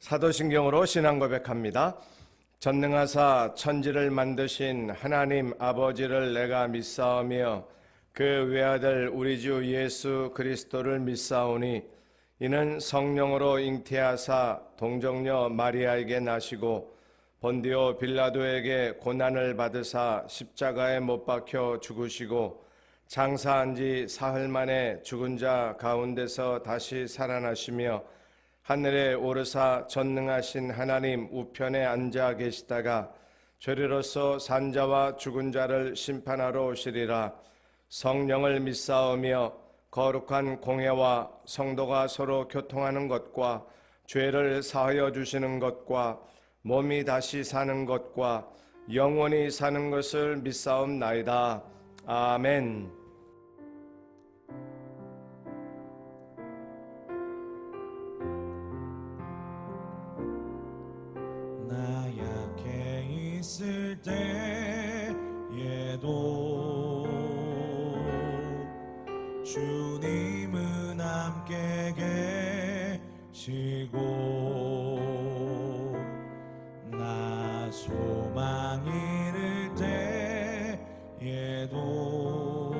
사도신경으로 신앙 고백합니다. 전능하사 천지를 만드신 하나님 아버지를 내가 믿사오며 그 외아들 우리 주 예수 그리스도를 믿사오니 이는 성령으로 잉태하사 동정녀 마리아에게 나시고 본디오 빌라도에게 고난을 받으사 십자가에 못 박혀 죽으시고 장사한 지 사흘 만에 죽은 자 가운데서 다시 살아나시며 하늘에 오르사 전능하신 하나님 우편에 앉아 계시다가 죄리로서 산자와 죽은 자를 심판하러 오시리라. 성령을 믿사오며 거룩한 공회와 성도가 서로 교통하는 것과 죄를 사하여 주시는 것과 몸이 다시 사는 것과 영원히 사는 것을 믿사옵나이다. 아멘. 나 약해 있을 때에도 주님은 함께 계시고 나 소망 잃을 때에도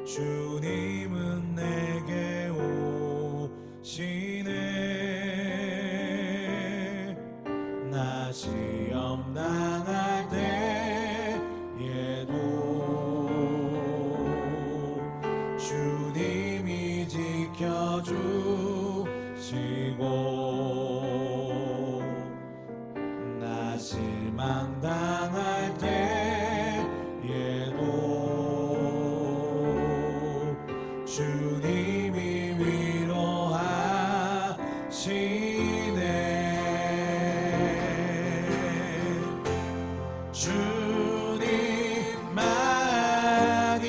주님은 내게 오시네. 나 시험 당할 때에도 주님이 지켜주시고 나 실망 당할 때에도 주님이 위로하시네. 주님만이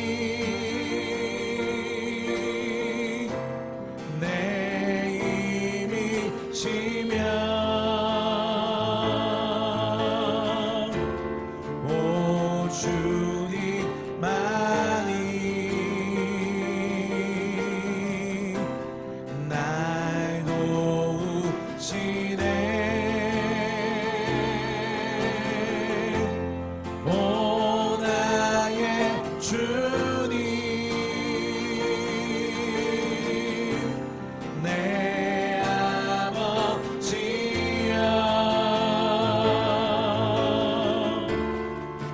내 힘이시며 오 주님만이 날 도우시네. 오 나의 주님 내 아버지여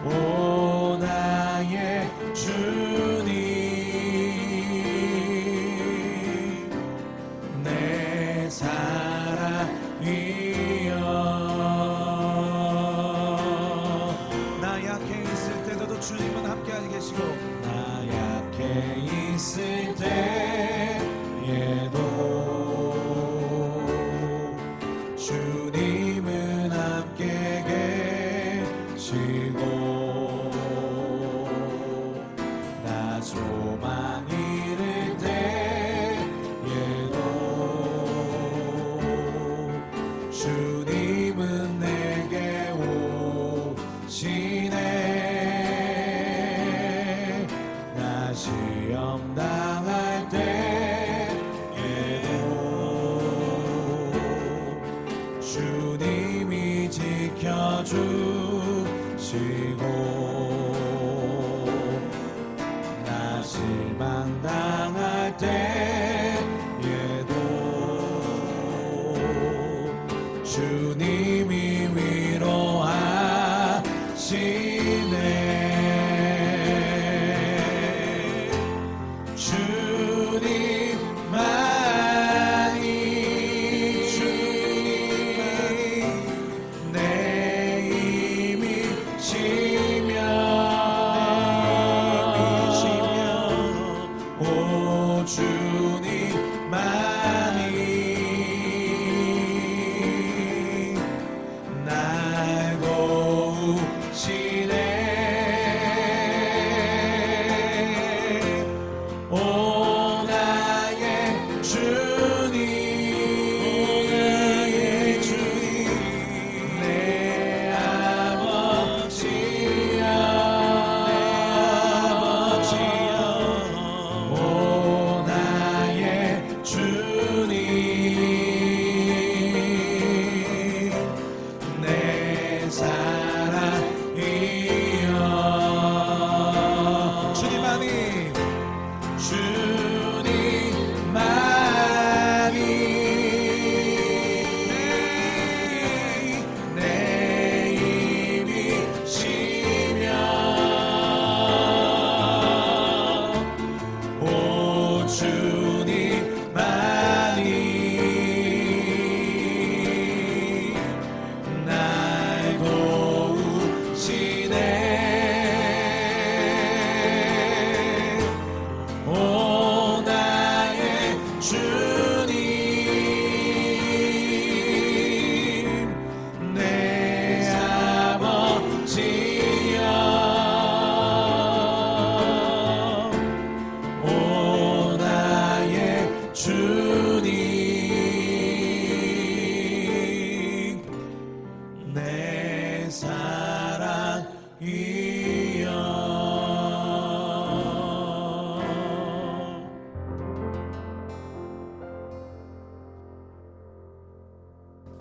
오 나의 주님 내 사랑이여. 나 약해 있을 때도 주님은 함께 계시고 나 약해 있을 때에도 주님은 함께 계시고 나 소망 잃을 때에도 주님은 내게 오시네. 나 시험 당할 때에도 주님이 지켜주시고 나 실망 당할 때에도 주님이 위로하시네. 주님만이 내 힘이시며 오 주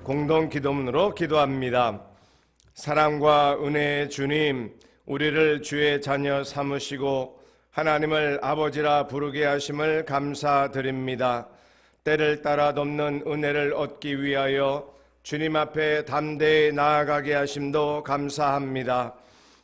공동 기도문으로 기도합니다. 사랑과 은혜의 주님, 우리를 주의 자녀 삼으시고 하나님을 아버지라 부르게 하심을 감사드립니다. 때를 따라 돕는 은혜를 얻기 위하여 주님 앞에 담대히 나아가게 하심도 감사합니다.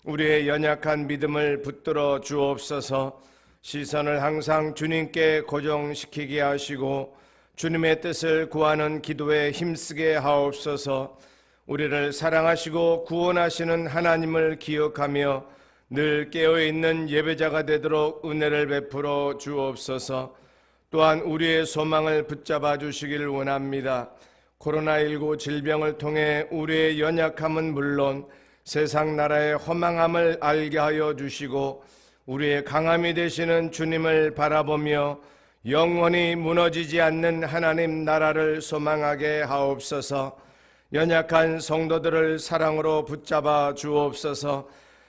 우리의 연약한 믿음을 붙들어 주옵소서. 시선을 항상 주님께 고정시키게 하시고 주님의 뜻을 구하는 기도에 힘쓰게 하옵소서. 우리를 사랑하시고 구원하시는 하나님을 기억하며 늘 깨어있는 예배자가 되도록 은혜를 베풀어 주옵소서. 또한 우리의 소망을 붙잡아 주시기를 원합니다. 코로나19 질병을 통해 우리의 연약함은 물론 세상 나라의 허망함을 알게 하여 주시고 우리의 강함이 되시는 주님을 바라보며 영원히 무너지지 않는 하나님 나라를 소망하게 하옵소서. 연약한 성도들을 사랑으로 붙잡아 주옵소서.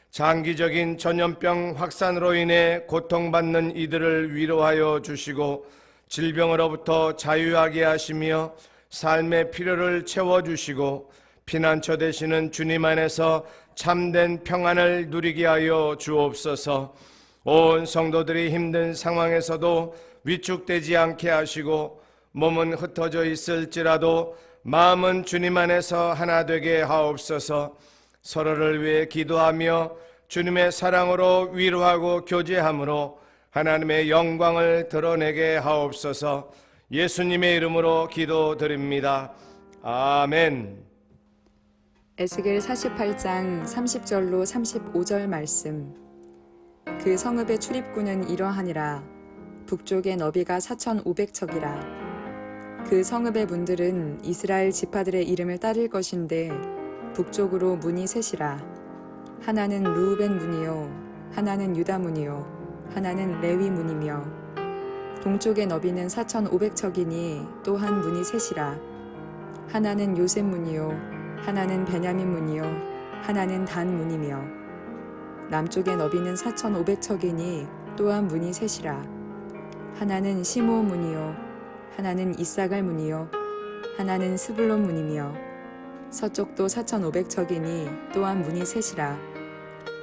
장기적인 전염병 확산으로 인해 고통받는 이들을 위로하여 주시고 질병으로부터 자유하게 하시며 삶의 필요를 채워주시고 피난처 되시는 주님 안에서 참된 평안을 누리게 하여 주옵소서. 온 성도들이 힘든 상황에서도 위축되지 않게 하시고 몸은 흩어져 있을지라도 마음은 주님 안에서 하나 되게 하옵소서. 서로를 위해 기도하며 주님의 사랑으로 위로하고 교제함으로 하나님의 영광을 드러내게 하옵소서. 예수님의 이름으로 기도드립니다. 아멘. 에스겔 48장 30절로 35절 말씀. 그 성읍의 출입구는 이러하니라. 북쪽의 너비가 4,500척이라. 그 성읍의 문들은 이스라엘 지파들의 이름을 따를 것인데 북쪽으로 문이 셋이라. 하나는 르우벤 문이요 하나는 유다 문이요 하나는 레위 문이며 동쪽의 너비는 4,500척이니 또한 문이 셋이라. 하나는 요셉 문이요 하나는 베냐민 문이요 하나는 단 문이며 남쪽의 너비는 4,500척이니 또한 문이 셋이라. 하나는 시므온 문이요 하나는 이사갈 문이요 하나는 스불론 문이며 서쪽도 4,500척이니 또한 문이 셋이라.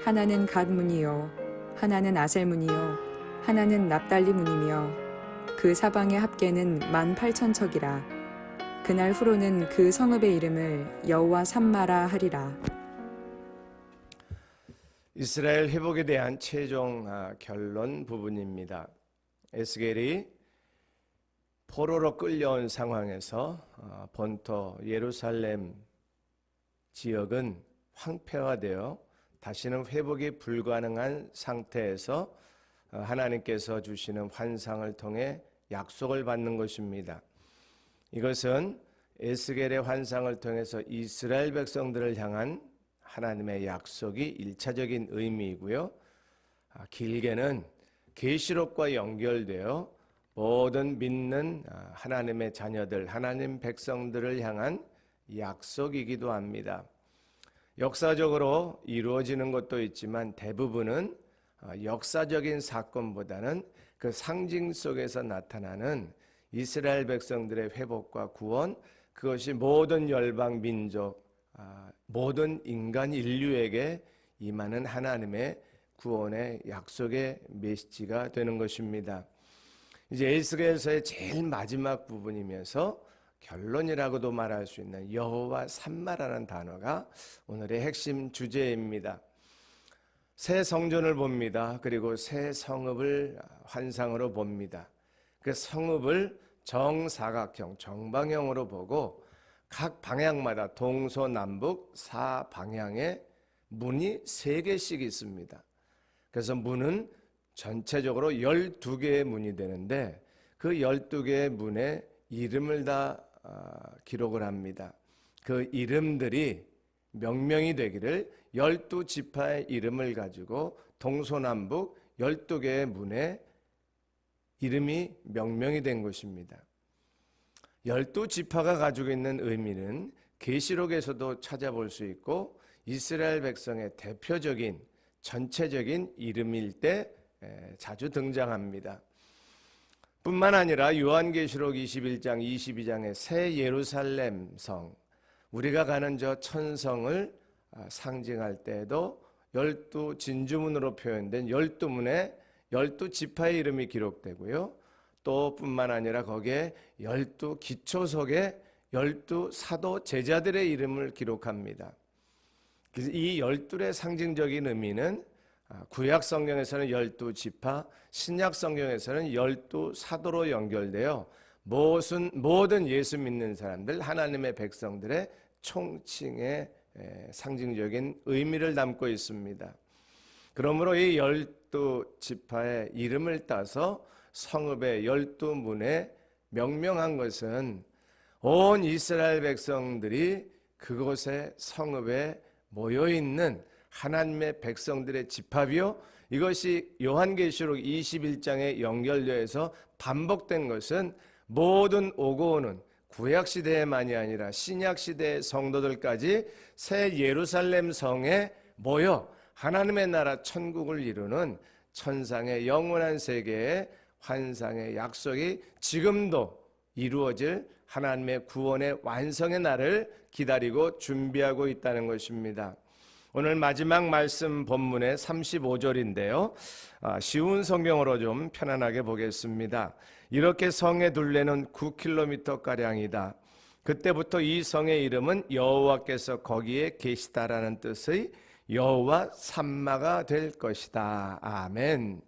하나는 갓 문이요 하나는 아셀 문이요 하나는 납달리 문이며 그 사방의 합계는 18,000척이라. 그날 후로는 그 성읍의 이름을 여호와 삼마라 하리라. 이스라엘 회복에 대한 최종 결론 부분입니다. 에스겔이 포로로 끌려온 상황에서 본토 예루살렘 지역은 황폐화되어 다시는 회복이 불가능한 상태에서 하나님께서 주시는 환상을 통해 약속을 받는 것입니다. 이것은 에스겔의 환상을 통해서 이스라엘 백성들을 향한 하나님의 약속이 1차적인 의미이고요. 길게는 계시록과 연결되어 모든 믿는 하나님의 자녀들, 하나님 백성들을 향한 약속이기도 합니다. 역사적으로 이루어지는 것도 있지만 대부분은 역사적인 사건보다는 그 상징 속에서 나타나는 이스라엘 백성들의 회복과 구원, 그것이 모든 열방 민족, 모든 인간 인류에게 임하는 하나님의 구원의 약속의 메시지가 되는 것입니다. 이제 에스겔서의 제일 마지막 부분이면서 결론이라고도 말할 수 있는 여호와 삼마라는 단어가 오늘의 핵심 주제입니다. 새 성전을 봅니다. 그리고 새 성읍을 환상으로 봅니다. 그 성읍을 정사각형, 정방형으로 보고 각 방향마다 동서남북 4방향에 문이 3개씩 있습니다. 그래서 문은 전체적으로 12개의 문이 되는데 그 12개의 문에 이름을 다 기록을 합니다. 그 이름들이 명명이 되기를 12지파의 이름을 가지고 동서남북 12개의 문에 이름이 명명이 된 것입니다. 12지파가 가지고 있는 의미는 계시록에서도 찾아볼 수 있고 이스라엘 백성의 대표적인 전체적인 이름일 때 자주 등장합니다. 뿐만 아니라 요한계시록 21장 22장의 새 예루살렘 성, 우리가 가는 저 천성을 상징할 때에도 12 진주문으로 표현된 12문에 12지파의 이름이 기록되고요. 또 뿐만 아니라 거기에 12 기초석에 12 사도 제자들의 이름을 기록합니다. 그래서 이 12의 상징적인 의미는 구약 성경에서는 12지파, 신약 성경에서는 12 사도로 연결되어 모든 예수 믿는 사람들, 하나님의 백성들의 총칭의 상징적인 의미를 담고 있습니다. 그러므로 이 12지파의 이름을 따서 성읍의 12문에 명명한 것은 온 이스라엘 백성들이 그곳의 성읍에 모여있는 하나님의 백성들의 집합이요, 이것이 요한계시록 21장에 연결되어서 반복된 것은 모든 오고 오는 구약시대에만이 아니라 신약시대의 성도들까지 새 예루살렘 성에 모여 하나님의 나라 천국을 이루는 천상의 영원한 세계의 환상의 약속이 지금도 이루어질 하나님의 구원의 완성의 날을 기다리고 준비하고 있다는 것입니다. 오늘 마지막 말씀 본문의 35절인데요. 쉬운 성경으로 좀 편안하게 보겠습니다. 이렇게 성의 둘레는 9km가량이다. 그때부터 이 성의 이름은 여호와께서 거기에 계시다라는 뜻의 여호와 삼마가 될 것이다. 아멘.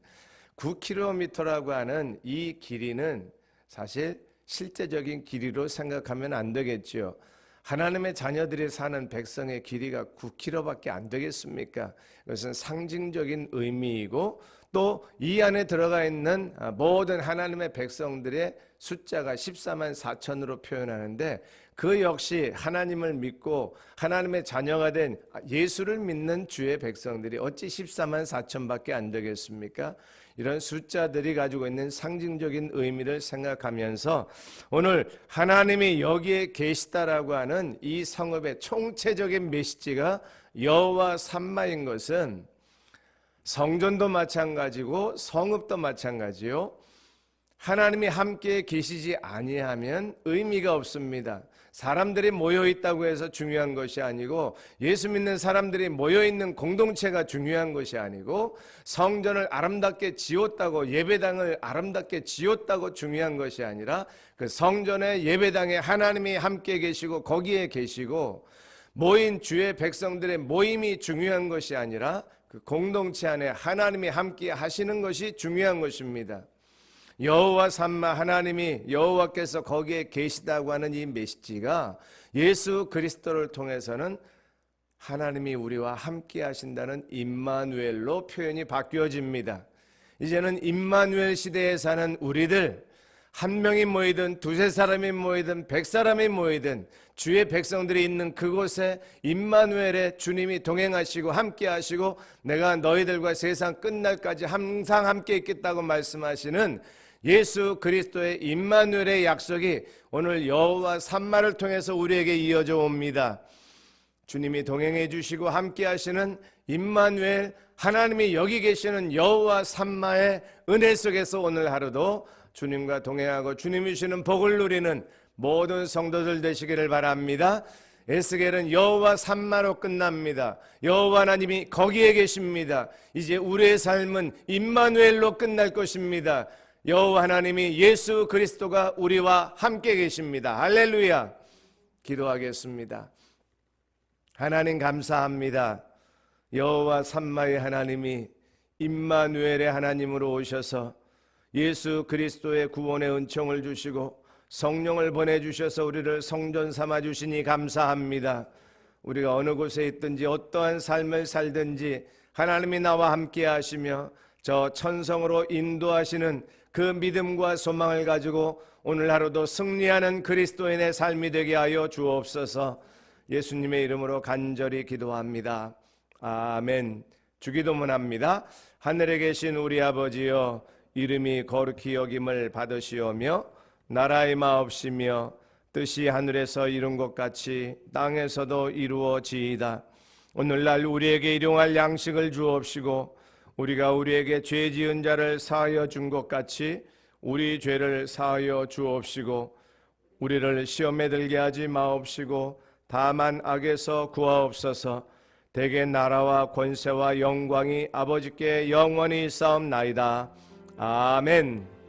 9km라고 하는 이 길이는 사실 실제적인 길이로 생각하면 안 되겠죠. 하나님의 자녀들이 사는 백성의 길이가 9km밖에 안 되겠습니까? 이것은 상징적인 의미이고 또 이 안에 들어가 있는 모든 하나님의 백성들의 숫자가 14만 4천으로 표현하는데 그 역시 하나님을 믿고 하나님의 자녀가 된 예수를 믿는 주의 백성들이 어찌 14만 4천밖에 안 되겠습니까? 이런 숫자들이 가지고 있는 상징적인 의미를 생각하면서 오늘 하나님이 여기에 계시다라고 하는 이 성읍의 총체적인 메시지가 여호와 삼마인 것은 성전도 마찬가지고 성읍도 마찬가지요. 하나님이 함께 계시지 아니하면 의미가 없습니다. 사람들이 모여있다고 해서 중요한 것이 아니고 예수 믿는 사람들이 모여있는 공동체가 중요한 것이 아니고 성전을 아름답게 지었다고 예배당을 아름답게 지었다고 중요한 것이 아니라 그 성전의 예배당에 하나님이 함께 계시고 거기에 계시고 모인 주의 백성들의 모임이 중요한 것이 아니라 그 공동체 안에 하나님이 함께 하시는 것이 중요한 것입니다. 여호와 삼마 하나님이 여호와께서 거기에 계시다고 하는 이 메시지가 예수 그리스도를 통해서는 하나님이 우리와 함께 하신다는 임마누엘로 표현이 바뀌어집니다. 이제는 임마누엘 시대에 사는 우리들 한 명이 모이든 두세 사람이 모이든 100사람이 모이든 주의 백성들이 있는 그곳에 임마누엘의 주님이 동행하시고 함께 하시고 내가 너희들과 세상 끝날까지 항상 함께 있겠다고 말씀하시는 예수 그리스도의 임마누엘의 약속이 오늘 여호와 삼마를 통해서 우리에게 이어져 옵니다. 주님이 동행해 주시고 함께 하시는 임마누엘 하나님이 여기 계시는 여호와 삼마의 은혜 속에서 오늘 하루도 주님과 동행하고 주님이 주시는 복을 누리는 모든 성도들 되시기를 바랍니다. 에스겔은 여호와 삼마로 끝납니다. 여호와 하나님이 거기에 계십니다. 이제 우리의 삶은 임마누엘로 끝날 것입니다. 여호와 하나님이 예수 그리스도가 우리와 함께 계십니다. 할렐루야. 기도하겠습니다. 하나님 감사합니다. 여호와 삼마의 하나님이 임마누엘의 하나님으로 오셔서 예수 그리스도의 구원의 은총을 주시고 성령을 보내주셔서 우리를 성전 삼아 주시니 감사합니다. 우리가 어느 곳에 있든지 어떠한 삶을 살든지 하나님이 나와 함께 하시며 저 천성으로 인도하시는 그 믿음과 소망을 가지고 오늘 하루도 승리하는 그리스도인의 삶이 되게 하여 주옵소서. 예수님의 이름으로 간절히 기도합니다. 아멘. 주기도문 합니다. 하늘에 계신 우리 아버지여, 이름이 거룩히 여김을 받으시오며 나라의 마옵시며 뜻이 하늘에서 이룬 것 같이 땅에서도 이루어지이다. 오늘날 우리에게 일용할 양식을 주옵시고 우리가 우리에게 죄 지은 자를 사하여 준 것 같이 우리 죄를 사하여 주옵시고 우리를 시험에 들게 하지 마옵시고 다만 악에서 구하옵소서. 대개 나라와 권세와 영광이 아버지께 영원히 있사옵나이다. 아멘.